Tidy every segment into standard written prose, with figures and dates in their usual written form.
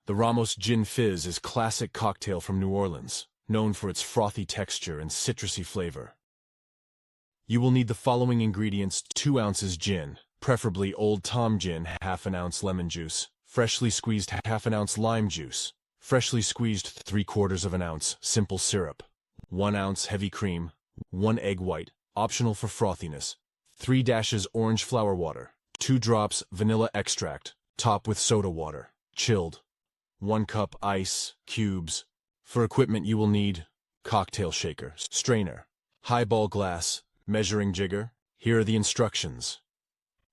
The Ramos Gin Fizz is a classic cocktail from New Orleans, known for its frothy texture and citrusy flavor. You will need the following ingredients: 2 ounces gin, preferably Old Tom gin, half an ounce lemon juice, freshly squeezed half an ounce lime juice, freshly squeezed 3/4 of an ounce simple syrup, 1 ounce heavy cream, 1 egg white, optional for frothiness, 3 dashes orange flower water, 2 drops vanilla extract, top with soda water, chilled, 1 cup ice, cubes. For equipment you will need cocktail shaker, strainer, highball glass, measuring jigger. Here are the instructions.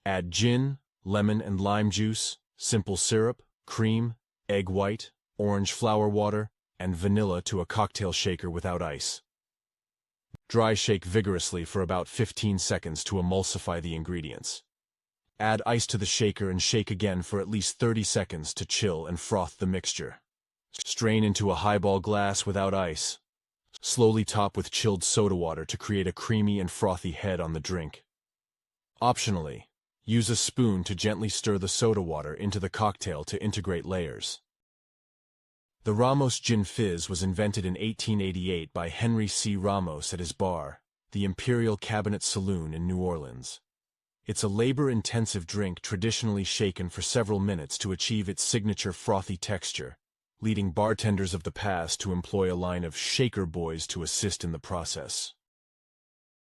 Add gin, lemon and lime juice, simple syrup, cream, egg white, orange flower water, and vanilla to a cocktail shaker without ice. Dry shake vigorously for about 15 seconds to emulsify the ingredients. Add ice to the shaker and shake again for at least 30 seconds to chill and froth the mixture. Strain into a highball glass without ice. Slowly top with chilled soda water to create a creamy and frothy head on the drink. Optionally, use a spoon to gently stir the soda water into the cocktail to integrate layers. The Ramos Gin Fizz was invented in 1888 by Henry C. Ramos at his bar, the Imperial Cabinet Saloon in New Orleans. It's a labor-intensive drink traditionally shaken for several minutes to achieve its signature frothy texture, leading bartenders of the past to employ a line of shaker boys to assist in the process.